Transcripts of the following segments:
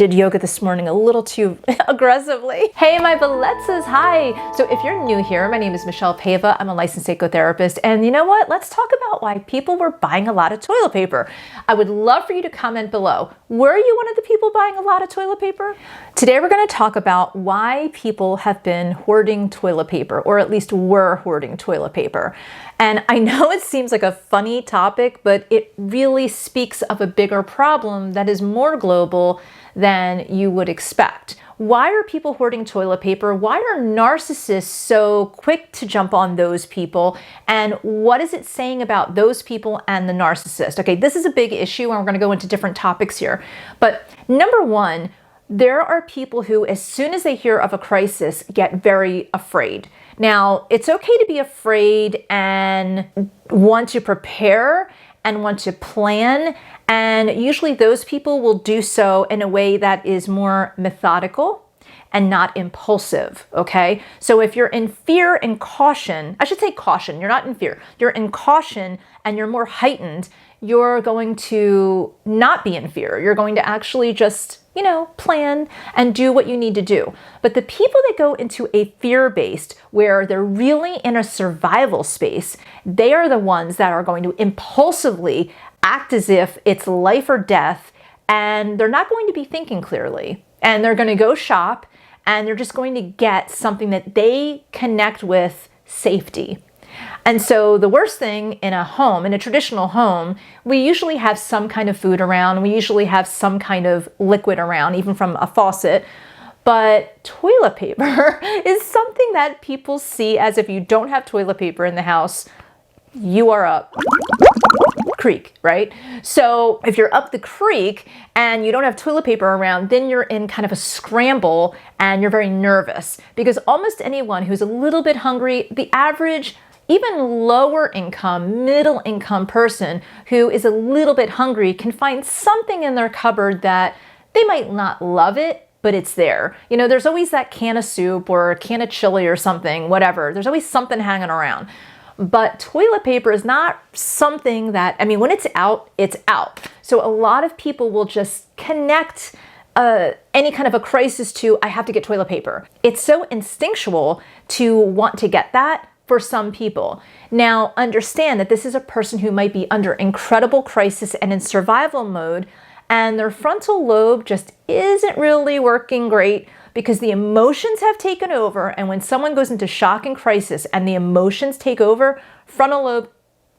did yoga this morning a little too aggressively. Hey, my Beletzes, hi. So if you're new here, my name is Michelepaiva. I'm a licensed psychotherapist. And you know what? Let's talk about why people were buying a lot of toilet paper. I would love for you to comment below. Were you one of the people buying a lot of toilet paper? Today, we're going to talk about why people have been hoarding toilet paper, or at least were hoarding toilet paper. And I know it seems like a funny topic, but it really speaks of a bigger problem that is more global than you would expect. Why are people hoarding toilet paper? Why are narcissists so quick to jump on those people? And what is it saying about those people and the narcissist? Okay, this is a big issue and we're going to go into different topics here. But number one, there are people who, as soon as they hear of a crisis, get very afraid. Now, it's okay to be afraid and want to prepare and want to plan. And usually those people will do so in a way that is more methodical and not impulsive, okay? So if you're in fear and caution, I should say caution, you're not in fear, you're in caution and you're more heightened, you're going to not be in fear. You're going to actually just, plan and do what you need to do. But the people that go into a fear-based, where they're really in a survival space, they are the ones that are going to impulsively act as if it's life or death, and they're not going to be thinking clearly. And they're going to go shop, and they're just going to get something that they connect with safety. And so the worst thing in a home, in a traditional home, we usually have some kind of food around. We usually have some kind of liquid around, even from a faucet. But toilet paper is something that people see as if you don't have toilet paper in the house, you are up creek, right? So if you're up the creek and you don't have toilet paper around, then you're in kind of a scramble and you're very nervous, because almost anyone who's a little bit hungry, the average even lower income, middle income person who is a little bit hungry can find something in their cupboard that they might not love it, but it's there. There's always that can of soup or a can of chili or something, whatever. There's always something hanging around. But toilet paper is not something that, when it's out, it's out. So a lot of people will just connect any kind of a crisis to, I have to get toilet paper. It's so instinctual to want to get that for some people. Now, understand that this is a person who might be under incredible crisis and in survival mode, and their frontal lobe just isn't really working great because the emotions have taken over. And when someone goes into shock and crisis and the emotions take over, frontal lobe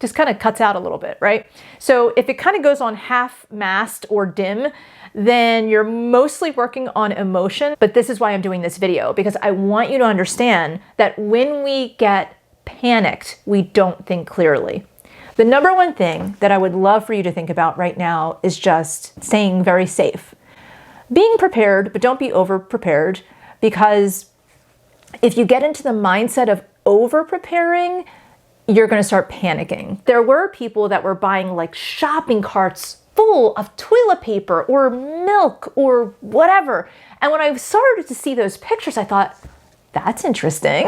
just kind of cuts out a little bit, right? So if it kind of goes on half-mast or dim, then you're mostly working on emotion. But this is why I'm doing this video, because I want you to understand that when we get panicked, we don't think clearly. The number one thing that I would love for you to think about right now is just staying very safe. Being prepared, but don't be over-prepared, because if you get into the mindset of over-preparing, you're going to start panicking. There were people that were buying like shopping carts full of toilet paper or milk or whatever. And when I started to see those pictures, I thought, that's interesting.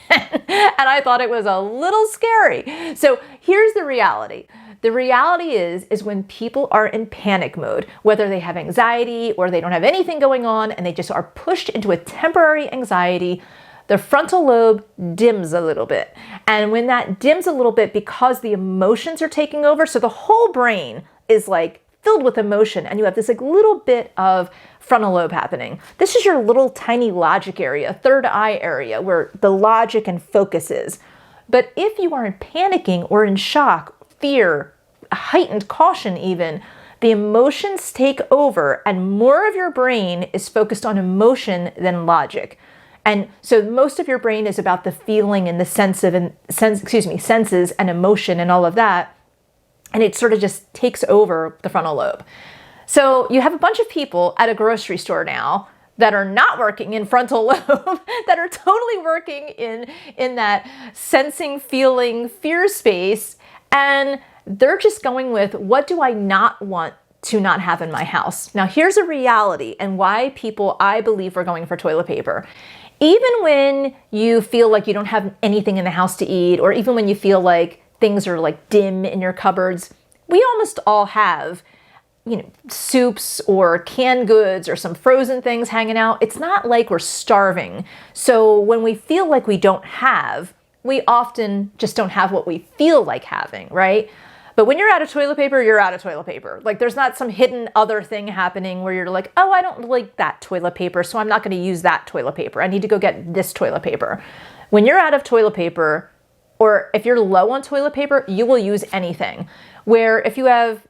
And I thought it was a little scary. So here's the reality. The reality is when people are in panic mode, whether they have anxiety or they don't have anything going on and they just are pushed into a temporary anxiety, the frontal lobe dims a little bit. And when that dims a little bit, because the emotions are taking over, so the whole brain is like filled with emotion, and you have this like little bit of frontal lobe happening. This is your little tiny logic area, third eye area, where the logic and focus is. But if you are in panicking or in shock, fear, heightened caution even, the emotions take over and more of your brain is focused on emotion than logic. And so most of your brain is about the feeling and the senses and emotion and all of that. And it sort of just takes over the frontal lobe. So you have a bunch of people at a grocery store now that are not working in frontal lobe, that are totally working in that sensing, feeling, fear space. And they're just going with, what do I not want to not have in my house? Now, here's a reality and why people, I believe, are going for toilet paper. Even when you feel like you don't have anything in the house to eat, or even when you feel like things are like dim in your cupboards, we almost all have soups or canned goods or some frozen things hanging out, it's not like we're starving. So when we feel like we don't have, we often just don't have what we feel like having, right? But when you're out of toilet paper, you're out of toilet paper. Like there's not some hidden other thing happening where you're like, oh, I don't like that toilet paper, so I'm not going to use that toilet paper. I need to go get this toilet paper. When you're out of toilet paper, or if you're low on toilet paper, you will use anything. Where if you have,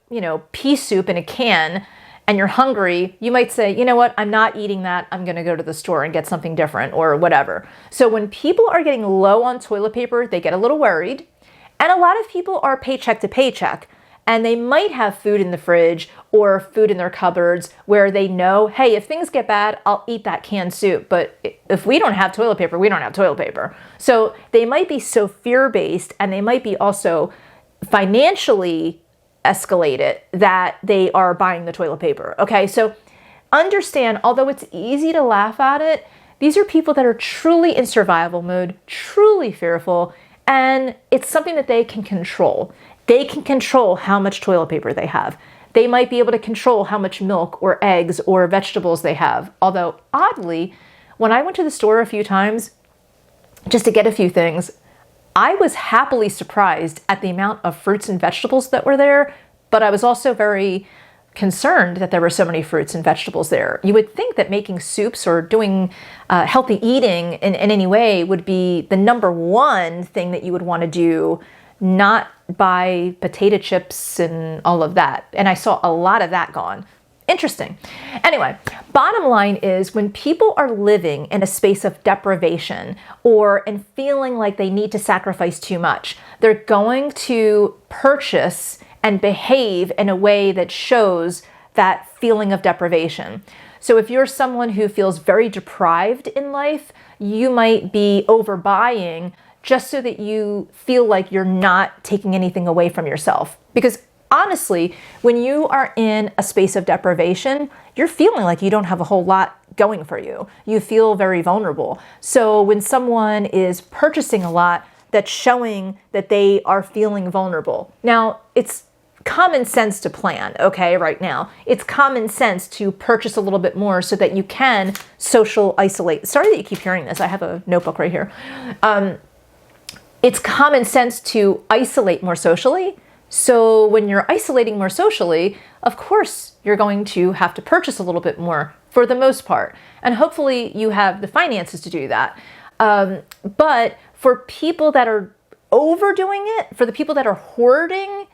pea soup in a can and you're hungry, you might say, you know what, I'm not eating that. I'm going to go to the store and get something different or whatever. So when people are getting low on toilet paper, they get a little worried. And a lot of people are paycheck to paycheck, and they might have food in the fridge or food in their cupboards where they know, hey, if things get bad, I'll eat that canned soup. But if we don't have toilet paper, we don't have toilet paper. So they might be so fear-based, and they might be also financially escalated that they are buying the toilet paper. Okay, so understand, although it's easy to laugh at it, these are people that are truly in survival mode, truly fearful, and it's something that they can control. They can control how much toilet paper they have. They might be able to control how much milk or eggs or vegetables they have. Although, oddly, when I went to the store a few times just to get a few things, I was happily surprised at the amount of fruits and vegetables that were there, but I was also very concerned that there were so many fruits and vegetables there. You would think that making soups or doing healthy eating in any way would be the number one thing that you would want to do, not buy potato chips and all of that. And I saw a lot of that gone. Interesting. Anyway, bottom line is when people are living in a space of deprivation and feeling like they need to sacrifice too much, they're going to purchase and behave in a way that shows that feeling of deprivation. So if you're someone who feels very deprived in life, you might be overbuying just so that you feel like you're not taking anything away from yourself. Because honestly, when you are in a space of deprivation, you're feeling like you don't have a whole lot going for you. You feel very vulnerable. So when someone is purchasing a lot, that's showing that they are feeling vulnerable. Now, it's common sense to plan, okay, right now. It's common sense to purchase a little bit more so that you can social isolate. Sorry that you keep hearing this. I have a notebook right here. It's common sense to isolate more socially. So when you're isolating more socially, of course, you're going to have to purchase a little bit more for the most part. And hopefully you have the finances to do that. But for people that are overdoing it, for the people that are hoarding,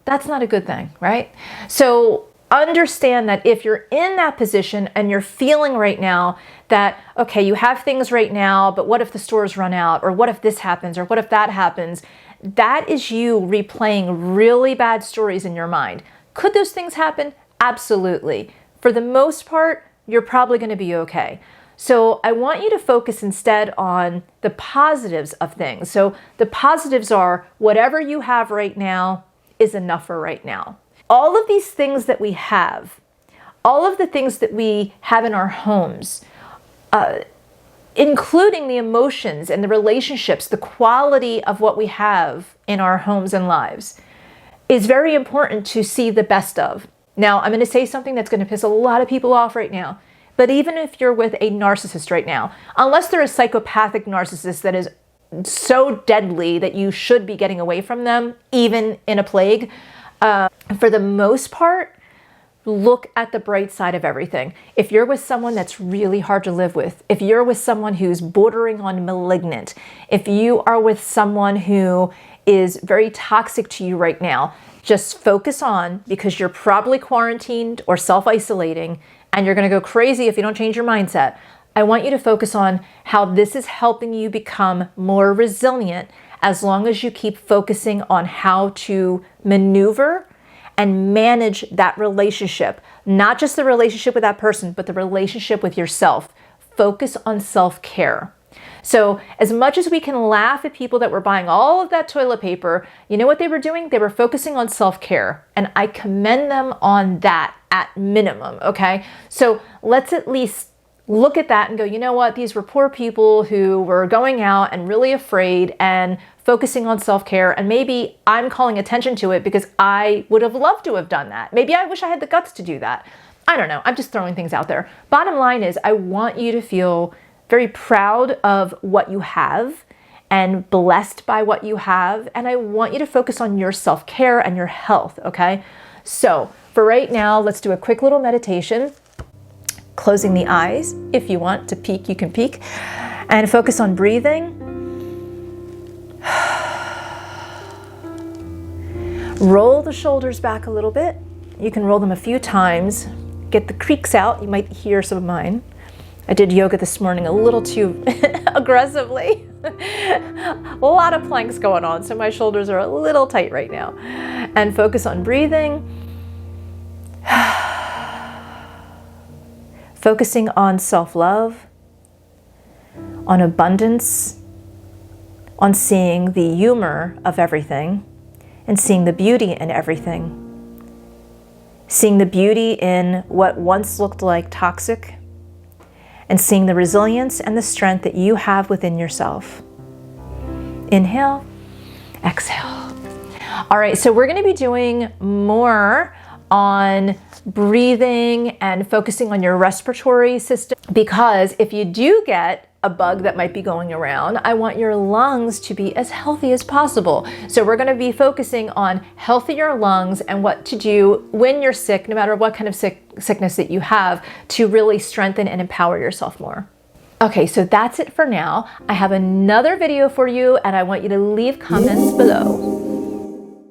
that's not a good thing, right? So understand that if you're in that position and you're feeling right now that, okay, you have things right now, but what if the stores run out? Or what if this happens? Or what if that happens? That is you replaying really bad stories in your mind. Could those things happen? Absolutely. For the most part, you're probably going to be okay. So I want you to focus instead on the positives of things. So the positives are whatever you have right now is enough for right now. All of these things that we have, all of the things that we have in our homes, including the emotions and the relationships, the quality of what we have in our homes and lives, is very important to see the best of. Now, I'm going to say something that's going to piss a lot of people off right now. But even if you're with a narcissist right now, unless they're a psychopathic narcissist that is so deadly that you should be getting away from them, even in a plague, for the most part, look at the bright side of everything. If you're with someone that's really hard to live with, if you're with someone who's bordering on malignant, if you are with someone who is very toxic to you right now, just focus on, because you're probably quarantined or self-isolating and you're going to go crazy if you don't change your mindset. I want you to focus on how this is helping you become more resilient as long as you keep focusing on how to maneuver and manage that relationship. Not just the relationship with that person, but the relationship with yourself. Focus on self-care. So as much as we can laugh at people that were buying all of that toilet paper, you know what they were doing? They were focusing on self-care. And I commend them on that at minimum, okay? So let's at least look at that and go, you know what? These were poor people who were going out and really afraid and focusing on self-care. And maybe I'm calling attention to it because I would have loved to have done that. Maybe I wish I had the guts to do that. I don't know. I'm just throwing things out there. Bottom line is I want you to feel very proud of what you have and blessed by what you have. And I want you to focus on your self-care and your health, okay? So for right now, let's do a quick little meditation. Closing the eyes. If you want to peek, you can peek. And focus on breathing. Roll the shoulders back a little bit. You can roll them a few times. Get the creaks out. You might hear some of mine. I did yoga this morning a little too aggressively. A lot of planks going on, so my shoulders are a little tight right now. And focus on breathing. Focusing on self-love, on abundance, on seeing the humor of everything, and seeing the beauty in everything. Seeing the beauty in what once looked like toxic, and seeing the resilience and the strength that you have within yourself. Inhale, exhale. All right, so we're going to be doing more on breathing and focusing on your respiratory system, because if you do get a bug that might be going around, I want your lungs to be as healthy as possible. So we're going to be focusing on healthier lungs and what to do when you're sick, no matter what kind of sickness that you have, to really strengthen and empower yourself more. Okay, so that's it for now. I have another video for you, and I want you to leave comments below.